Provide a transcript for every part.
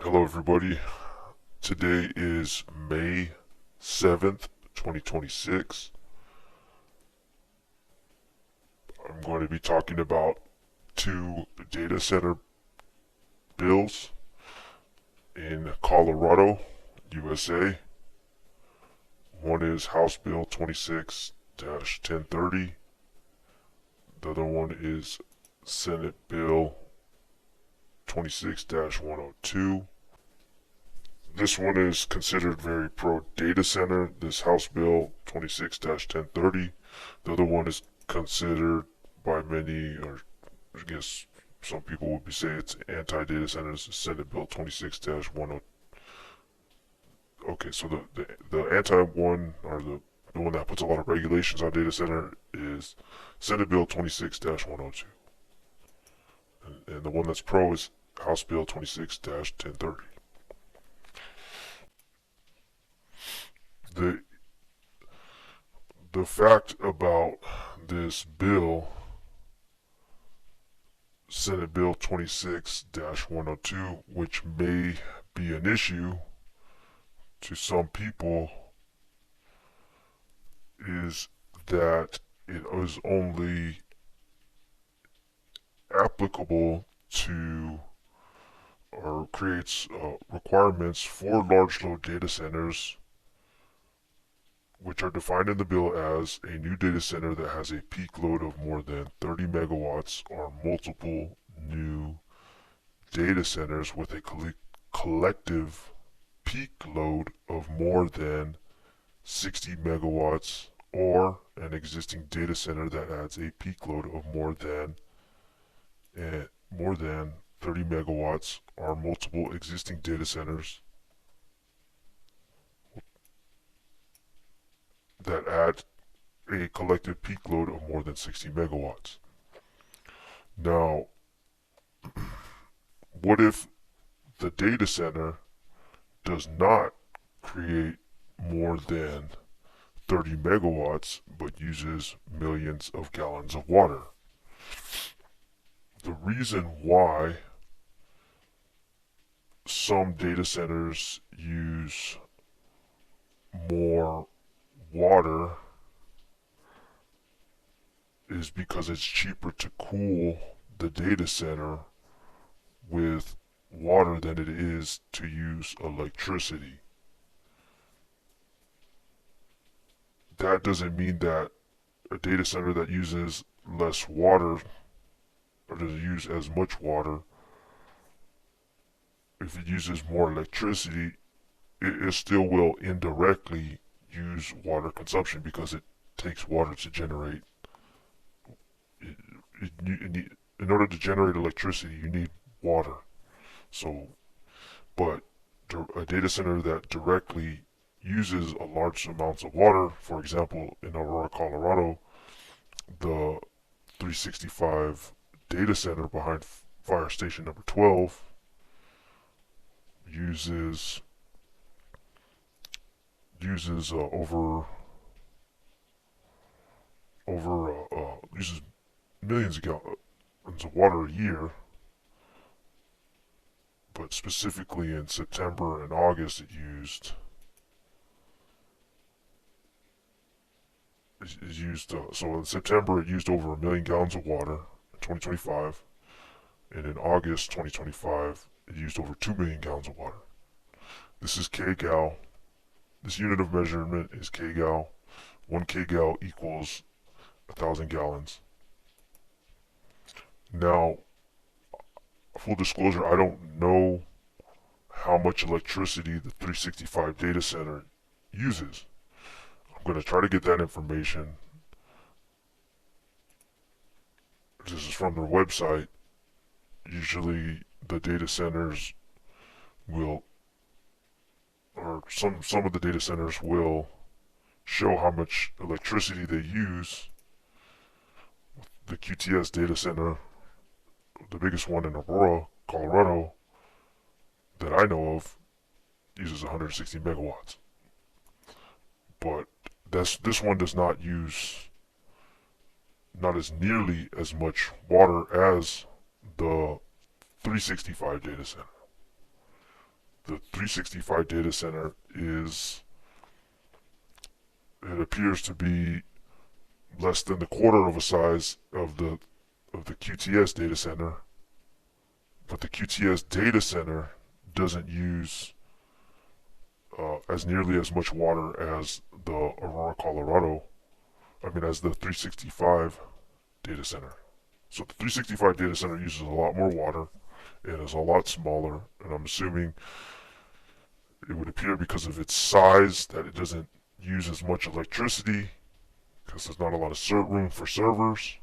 Hello everybody. Today is May 7th, 2026. I'm going to be talking about two data center bills in Colorado, USA. One is House Bill 26-1030. The other one is Senate Bill 26-102. This one is considered very pro-data center, this House Bill 26-1030. The other one is considered by many, or I guess some people would say it's anti-data center, it's Senate Bill 26-102. Okay, so the anti one, or the one that puts a lot of regulations on data center, is Senate Bill 26-102. And the one that's pro is House Bill 26-1030. The fact about this bill, Senate Bill 26-102, which may be an issue to some people, is that it is only applicable to, or creates requirements for large load data centers, which are defined in the bill as a new data center that has a peak load of more than 30 megawatts, or multiple new data centers with a collective peak load of more than 60 megawatts, or an existing data center that adds a peak load of more than 30 megawatts, or multiple existing data centers that add a collective peak load of more than 60 megawatts. Now, what if the data center does not create more than 30 megawatts but uses millions of gallons of water? The reason why some data centers use more water is because it's cheaper to cool the data center with water than it is to use electricity. That doesn't mean that a data center that uses less water, or doesn't use as much water, if it uses more electricity, it still will indirectly use water consumption, because it takes water to generate. In order to generate electricity, you need water. So, but a data center that directly uses a large amounts of water, for example, in Aurora, Colorado, the 365 data center behind fire station number 12 uses uses millions of gallons of water a year, but specifically in September and August so in September it used over 1 million gallons of water in 2025, and in August 2025 it used over 2 million gallons of water. This is kgal. This unit of measurement is kgal. 1 kgal equals 1,000 gallons. Now, full disclosure, I don't know how much electricity the 365 data center uses. I'm going to try to get that information. This is from their website. Usually the data centers will, or some of the data centers will show how much electricity they use. The QTS data center, the biggest one in Aurora, Colorado, that I know of, uses 160 megawatts. But this one does not use not as nearly as much water as the 365 data center. the 365 data center it appears to be less than the quarter of a size of the QTS data center, but the QTS data center doesn't use as nearly as much water as the Aurora, Colorado. As the 365 data center. So the 365 data center uses a lot more water and is a lot smaller, and I'm assuming it would appear because of its size that it doesn't use as much electricity because there's not a lot of room for servers.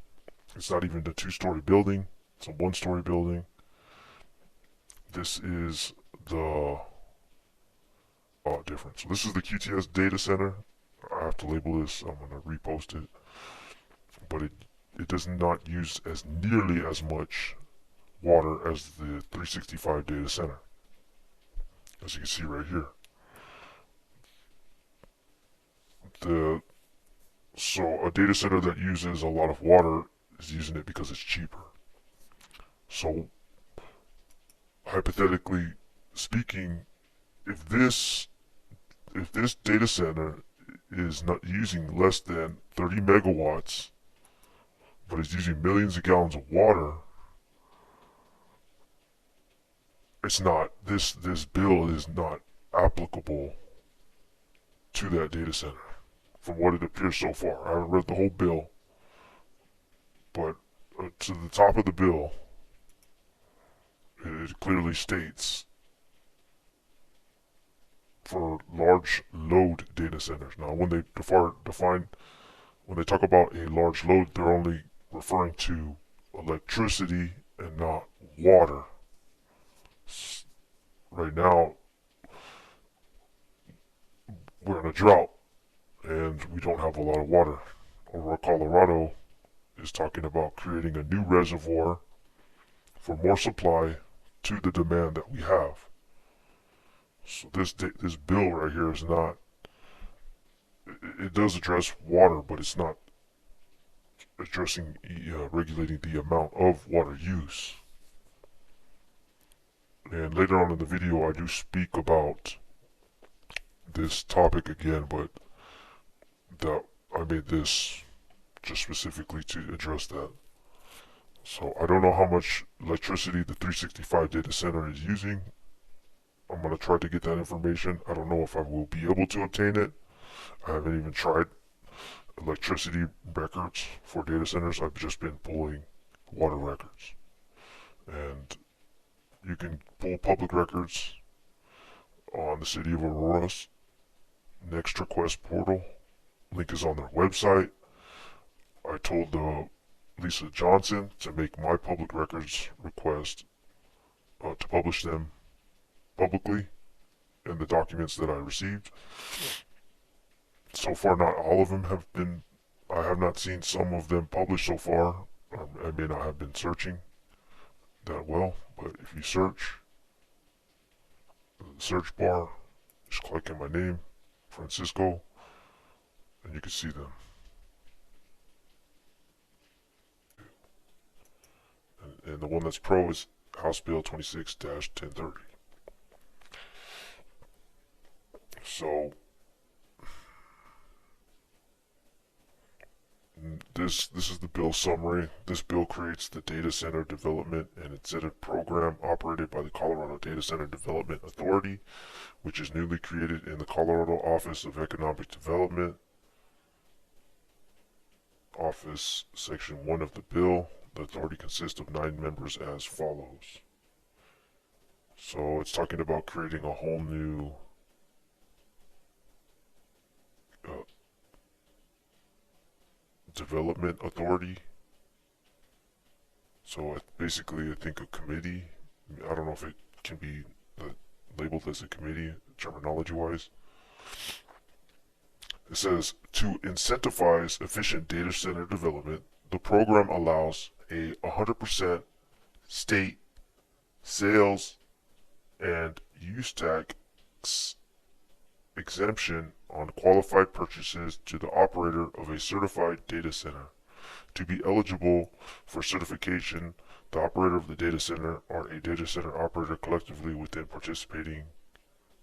It's not even a two-story building, it's a one-story building. This is the difference. So this is the QTS data center. I have to label this, I'm going to repost it. But it does not use as nearly as much water as the 365 data center, as you can see right here. So a data center that uses a lot of water is using it because it's cheaper. So hypothetically speaking, if this data center is not using less than 30 megawatts, but is using millions of gallons of water, it's not, this bill is not applicable to that data center, from what it appears so far. I haven't read the whole bill, but to the top of the bill, it clearly states for large load data centers. Now, when they when they talk about a large load, they're only referring to electricity and not water. Right now, we're in a drought and we don't have a lot of water. Aurora, Colorado is talking about creating a new reservoir for more supply to the demand that we have. So this bill right here is not, it does address water, but it's not addressing regulating the amount of water use. And later on in the video I do speak about this topic again, but that I made this just specifically to address that. So I don't know how much electricity the 365 data center is using. I'm going to try to get that information. I don't know if I will be able to obtain it. I haven't even tried electricity records for data centers. I've just been pulling water records. And you can pull public records on the City of Aurora's Next Request portal. Link is on their website. I told Lisa Johnson to make my public records request to publish them publicly in the documents that I received. So far, not all of them have been, I have not seen some of them published so far. I may not have been searching that well, but if you search, the search bar, just click in my name, Francisco, and you can see them. And the one that's pro is House Bill 26-1030. So this is the bill summary. This bill creates the Data Center Development and Incentive Program operated by the Colorado Data Center Development Authority, which is newly created in the Colorado Office of Economic Development. Office Section 1 of the bill. The authority consists of 9 members as follows. So it's talking about creating a whole new development authority. So basically I think a committee. I don't know if it can be labeled as a committee terminology wise. It says, to incentivize efficient data center development, the program allows a 100% state sales and use tax exemption on qualified purchases to the operator of a certified data center. To be eligible for certification, the operator of the data center or a data center operator collectively within participating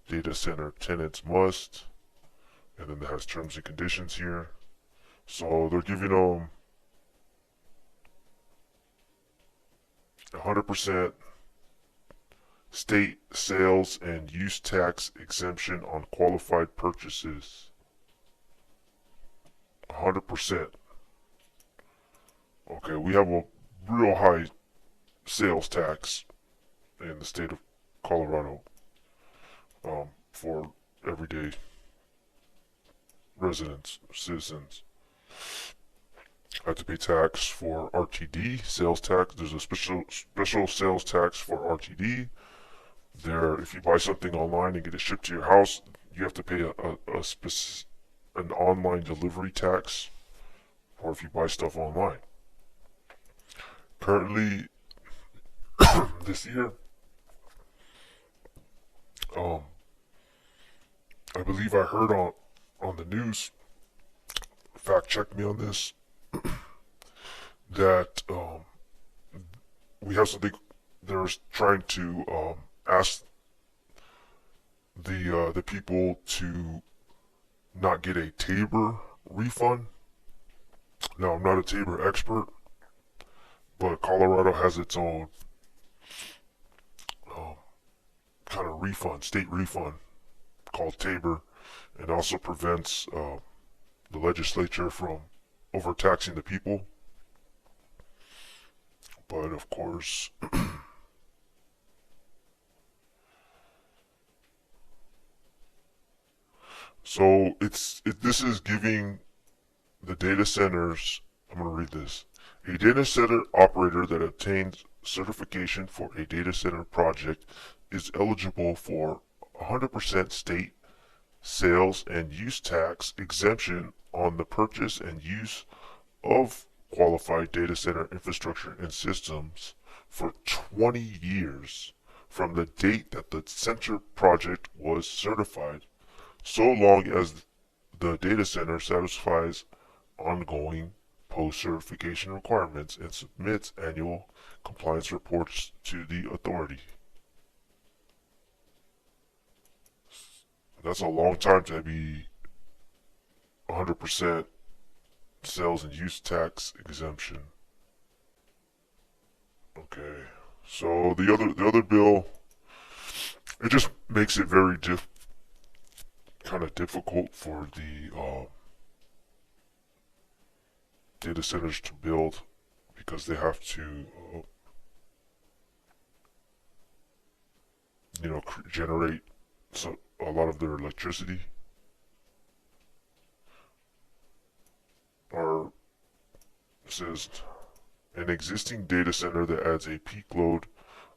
data center tenants must, and then it has terms and conditions here. So they're giving them 100% state sales and use tax exemption on qualified purchases. 100%. Okay, we have a real high sales tax in the state of Colorado for everyday residents, citizens. Have to pay tax for RTD, sales tax. There's a special sales tax for RTD. There, if you buy something online and get it shipped to your house, you have to pay an online delivery tax, or if you buy stuff online. Currently, this year, I believe I heard on the news, fact check me on this, that we have something. They're trying to ask the people to not get a Tabor refund. Now, I'm not a Tabor expert, but Colorado has its own kind of refund, state refund, called Tabor, and also prevents the legislature from overtaxing the people. But of course, so this is giving the data centers. I'm going to read this. A data center operator that obtains certification for a data center project is eligible for 100% state sales and use tax exemption on the purchase and use of qualified data center infrastructure and systems for 20 years from the date that the center project was certified, so long as the data center satisfies ongoing post-certification requirements and submits annual compliance reports to the authority. That's a long time to be 100% sales and use tax exemption. Okay, so the other bill, it just makes it very kind of difficult for the data centers to build, because they have to generate a lot of their electricity. Or it says an existing data center that adds a peak load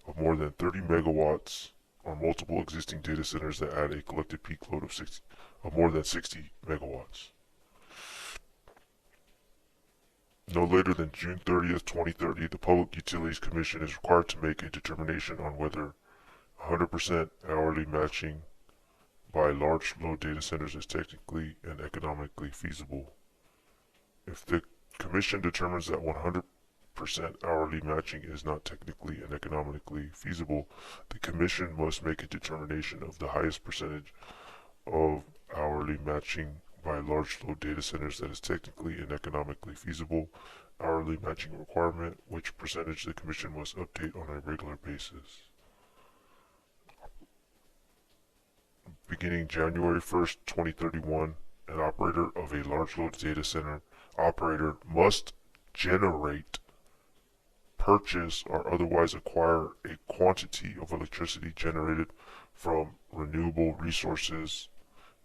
of more than 30 megawatts, or multiple existing data centers that add a collective peak load of more than 60 megawatts. No later than June 30th, 2030, the Public Utilities Commission is required to make a determination on whether 100% hourly matching by large load data centers is technically and economically feasible. If the Commission determines that 100% hourly matching is not technically and economically feasible, the Commission must make a determination of the highest percentage of hourly matching by large load data centers that is technically and economically feasible hourly matching requirement, which percentage the Commission must update on a regular basis. Beginning January 1st, 2031, an operator of a large load data center operator must generate, purchase, or otherwise acquire a quantity of electricity generated from renewable resources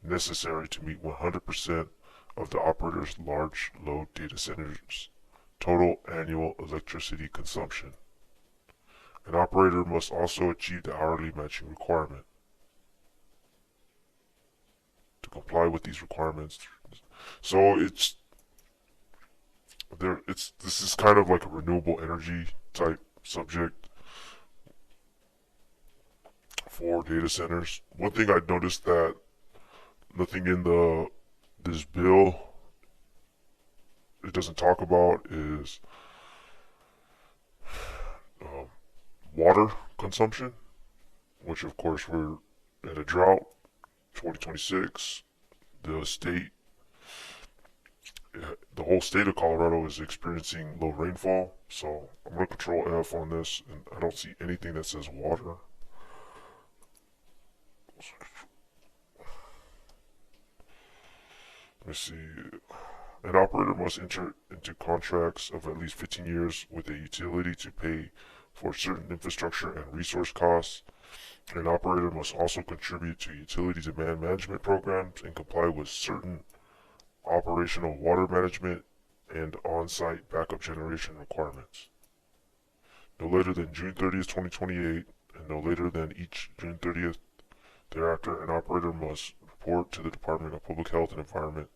necessary to meet 100% of the operator's large load data center's total annual electricity consumption. An operator must also achieve the hourly matching requirement. To comply with these requirements, so this is kind of like a renewable energy type subject for data centers. One thing I noticed that nothing in this bill it doesn't talk about is water consumption, which of course we're at a drought, 2026, the state, the whole state of Colorado is experiencing low rainfall. So I'm going to control F on this, and I don't see anything that says water. Let me see. An operator must enter into contracts of at least 15 years with a utility to pay for certain infrastructure and resource costs. An operator must also contribute to utility demand management programs and comply with certain operational water management and on-site backup generation requirements. No later than June 30th, 2028, and no later than each June 30th thereafter, an operator must report to the Department of Public Health and Environment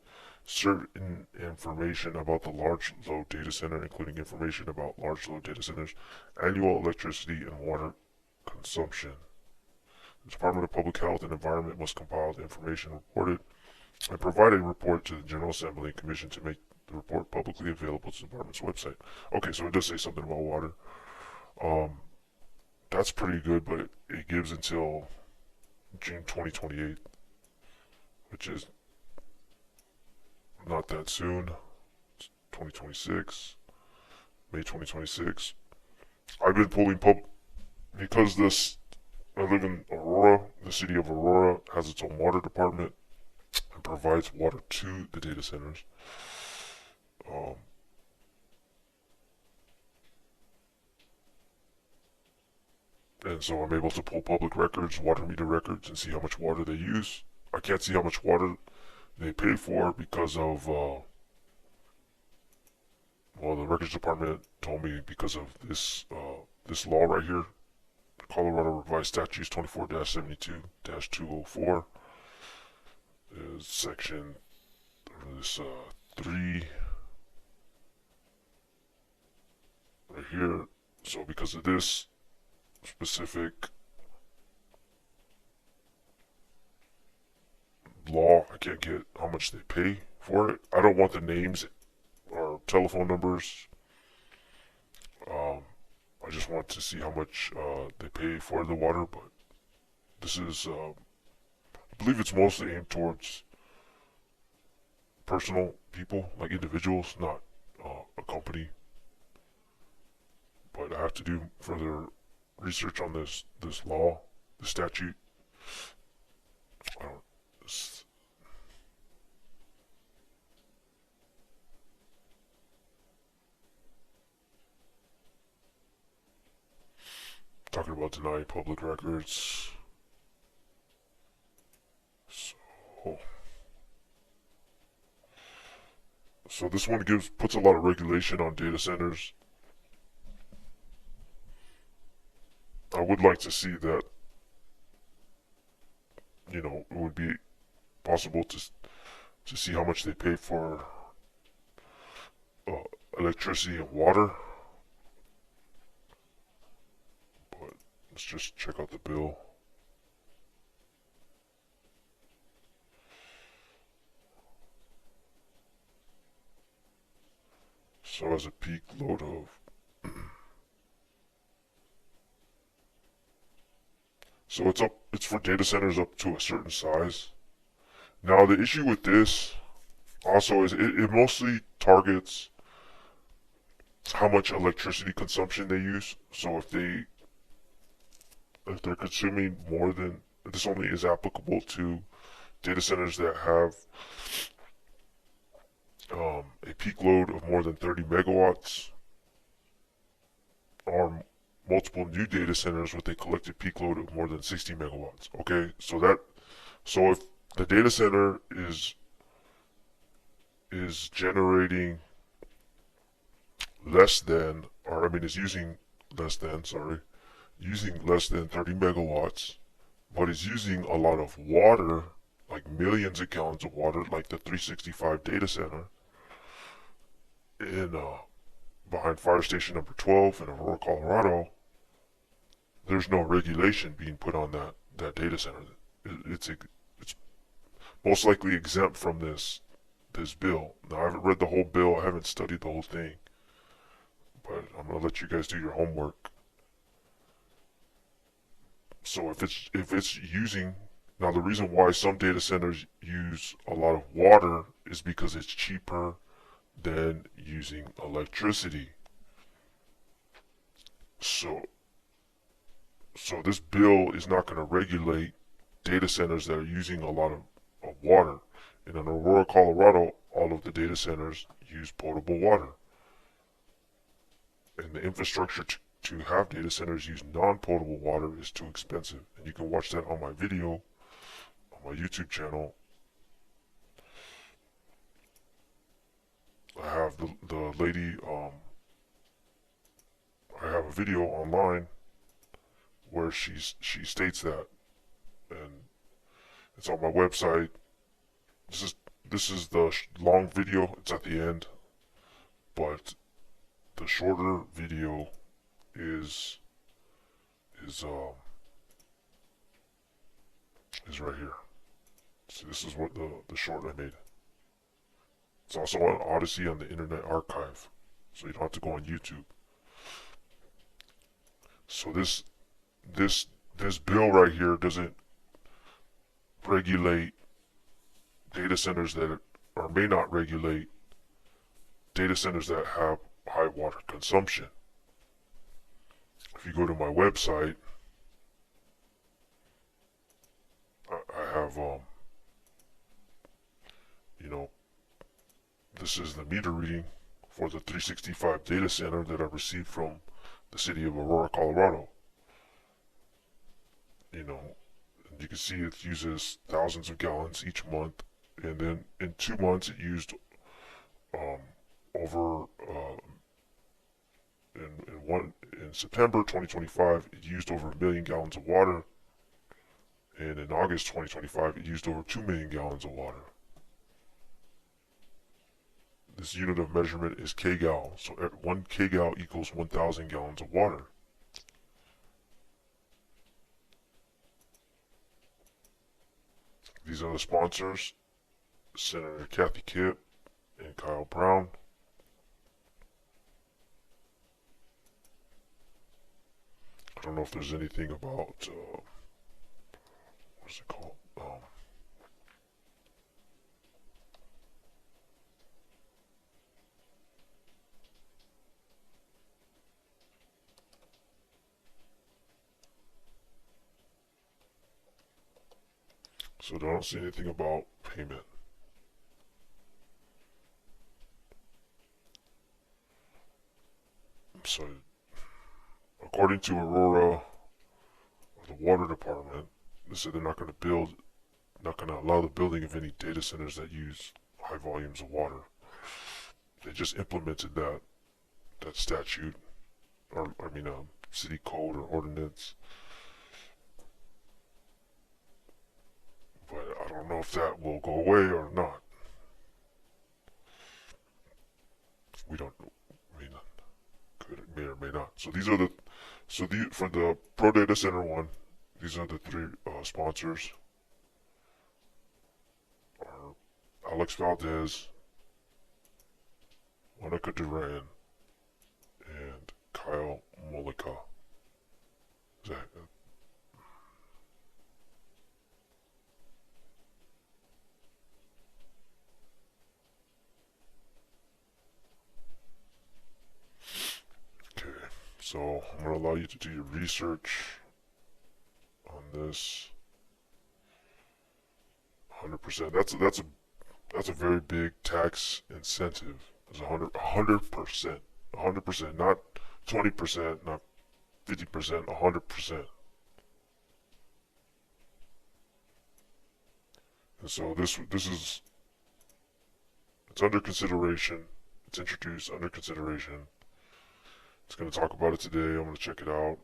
certain information about the large load data center, including information about large load data centers' annual electricity and water consumption. The Department of Public Health and Environment must compile the information reported and provide a report to the General Assembly and Commission to make the report publicly available to the department's website. Okay, so it does say something about water. That's pretty good, but it gives until June 2028, which is not that soon. It's 2026, May 2026. I've been pulling because I live in Aurora. The city of Aurora has its own water department and provides water to the data centers. And so I'm able to pull public records, water meter records, and see how much water they use. I can't see how much water they pay for because of, well, the records department told me because of this law right here, Colorado Revised Statutes 24-72-204, is section this 3 right here. So because of this specific law, I can't get how much they pay for it. I don't want the names or telephone numbers. I just want to see how much they pay for the water, but this is, I believe it's mostly aimed towards personal people, like individuals, not a company. But I have to do further research on this law, the statute. Talking about denying public records. So this one puts a lot of regulation on data centers. I would like to see that, it would be possible to see how much they pay for electricity and water. But let's just check out the bill. So as a peak load of so it's for data centers up to a certain size. Now the issue with this also is it mostly targets how much electricity consumption they use. So if they're consuming more than, this only is applicable to data centers that have a peak load of more than 30 megawatts, or multiple new data centers with a collective peak load of more than 60 megawatts. Okay, so if the data center is generating less than, or I mean is using less than 30 megawatts, but is using a lot of water, like millions of gallons of water, like the 365 data center in behind fire station number 12 in Aurora, Colorado, there's no regulation being put on that data center. It's most likely exempt from this bill. Now, I haven't read the whole bill. I haven't studied the whole thing, but I'm gonna let you guys do your homework. So if it's using Now, the reason why some data centers use a lot of water is because it's cheaper than using electricity. So, so this bill is not going to regulate data centers that are using a lot of water. And in Aurora, Colorado, all of the data centers use potable water. And the infrastructure to have data centers use non-potable water is too expensive. And you can watch that on my video on my YouTube channel. I have the lady, I have a video online where she states that, and it's on my website. This is the long video. It's at the end, but the shorter video is right here. So this is what the short I made. It's also on Odyssey on the Internet Archive, so you don't have to go on YouTube. So this bill right here doesn't regulate data centers that or may not regulate data centers that have high water consumption. If you go to my website, I have you know, this is the meter reading for the 365 data center that I received from the city of Aurora, Colorado. You know, you can see it uses thousands of gallons each month, and then in 2 months it used over in September 2025 it used over 1 million gallons of water, and in August 2025 it used over 2 million gallons of water. This unit of measurement is kgal, so 1 kgal equals 1,000 gallons of water. These are the sponsors: Senator Kathy Kipp and Kyle Brown. I don't know if there's anything about what's it called? So I don't see anything about payment. So, according to Aurora, or the water department, they said they're not going to allow the building of any data centers that use high volumes of water. They just implemented that statute, or I mean, city code or ordinance. But I don't know if that will go away or not. We don't know. I mean, it may or may not. So these are for the Pro Data Center one, these are the 3 sponsors: are Alex Valdez, Monica Duran, and Kyle Molika. Is that okay? So I'm going to allow you to do your research on this. 100%. That's a very big tax incentive. It's 100%, 100%, not 20%, not 50%, 100%. And so this is, it's under consideration. It's introduced under consideration. It's going to talk about it today. I'm going to check it out,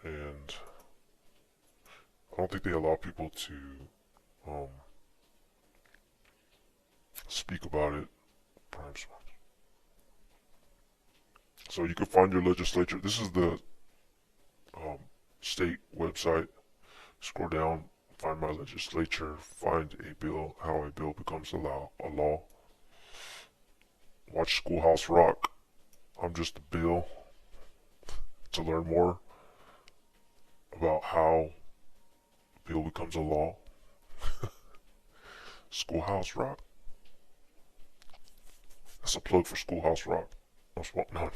and I don't think they allow people to speak about it. Perhaps. So you can find your legislature. This is the state website. Scroll down, find my legislature, find a bill, how a bill becomes a law. Watch Schoolhouse Rock. I'm just a bill, to learn more about how bill becomes a law. Schoolhouse Rock. That's a plug for Schoolhouse Rock. No,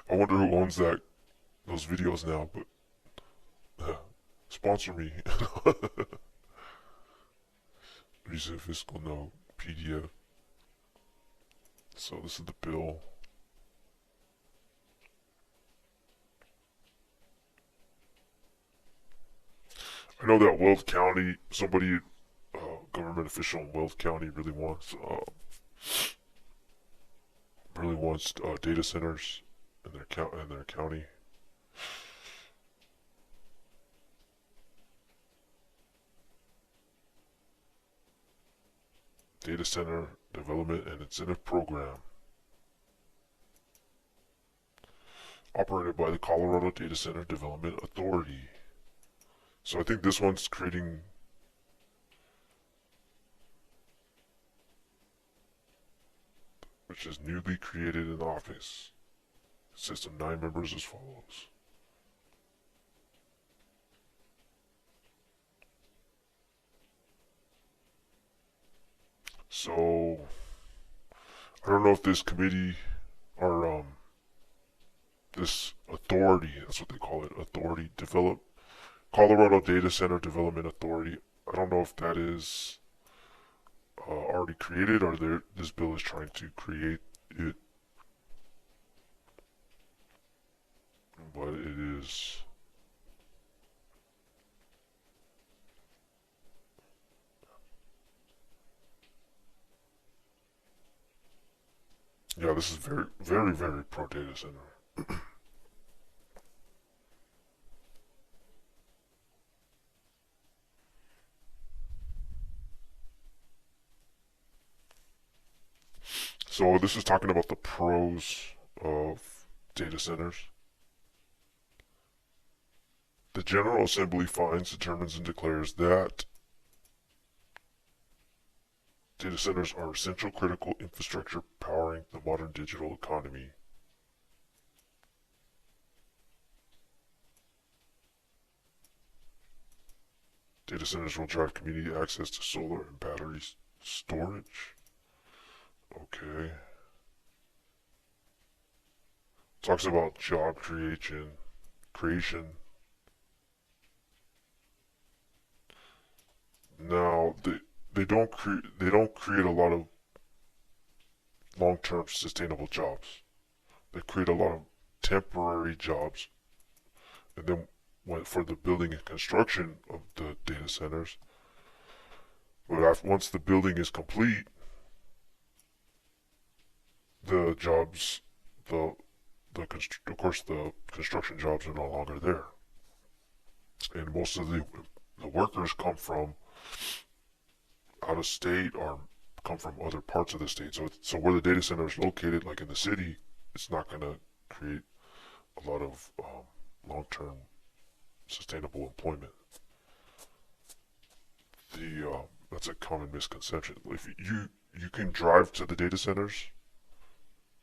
I wonder who owns those videos now, but sponsor me. Recent fiscal note PDF. So this is the bill. I know that Weld County, somebody, government official in Weld County really wants data centers in their county. Data Center Development and Incentive Program, operated by the Colorado Data Center Development Authority. So I think this one's creating which is newly created in office. Consists of 9 members as follows. So I don't know if this committee or this authority, that's what they call it, authority, Colorado Data Center Development Authority. I don't know if that is already created or this bill is trying to create it, but it is. Yeah, this is very, very, very pro data center. So this is talking about the pros of data centers. The General Assembly finds, determines, and declares that data centers are essential critical infrastructure powering the modern digital economy. Data centers will drive community access to solar and battery storage. Okay. Talks about job creation. Now, they don't create a lot of long-term sustainable jobs. They create a lot of temporary jobs, and then for the building and construction of the data centers. But once the building is complete, the jobs, of course, the construction jobs are no longer there, and most of the workers come from out of state or come from other parts of the state. So where the data center is located, like in the city, it's not going to create a lot of long-term sustainable employment. That's a common misconception. If you can drive to the data centers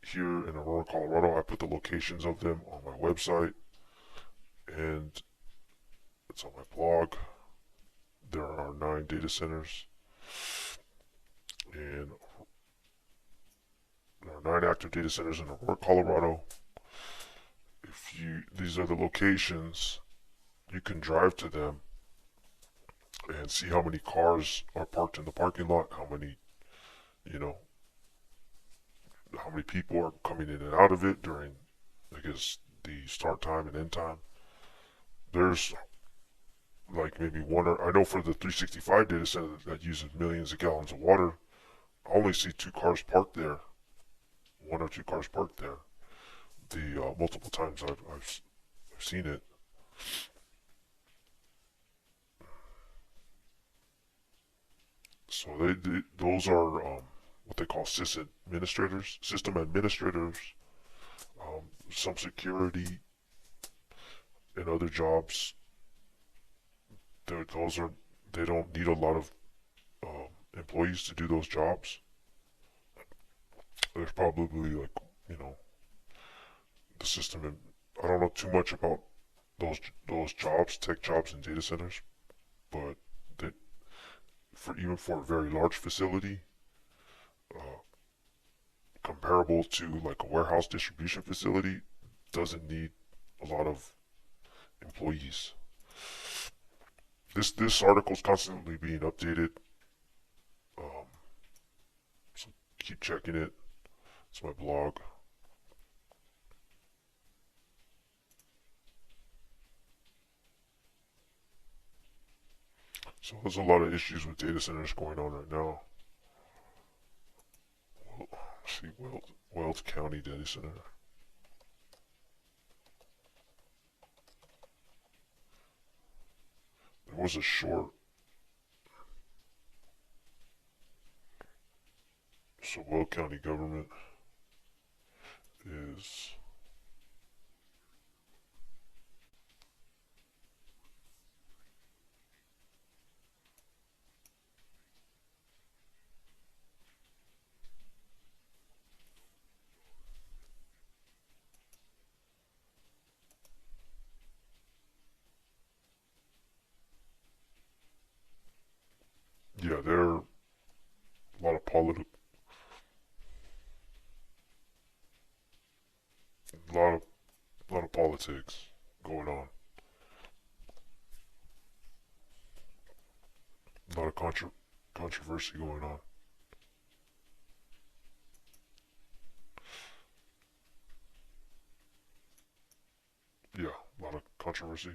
here in Aurora, Colorado, I put the locations of them on my website, and it's on my blog. There are 9 data centers, and there are 9 active data centers in Aurora, Colorado. These are the locations, you can drive to them and see how many cars are parked in the parking lot, how many people are coming in and out of it during, I guess, the start time and end time. There's like maybe I know for the 365 data center that uses millions of gallons of water, I only see 2 cars parked there. 1 or 2 cars parked there. The multiple times I've seen it. So those are what they call system administrators, some security and other jobs. They don't need a lot of employees to do those jobs. There's probably the system, and I don't know too much about those jobs, tech jobs in data centers, but that even for a very large facility, uh, comparable to like a warehouse distribution facility, doesn't need a lot of employees. This article is constantly being updated, um, so keep checking it. It's my blog. So there's a lot of issues with data centers going on right now. Well, see, Weld County Data Center. There was a short. So Weld County government is yeah, there are a lot of a lot of politics going on. A lot of controversy going on. Yeah, a lot of controversy.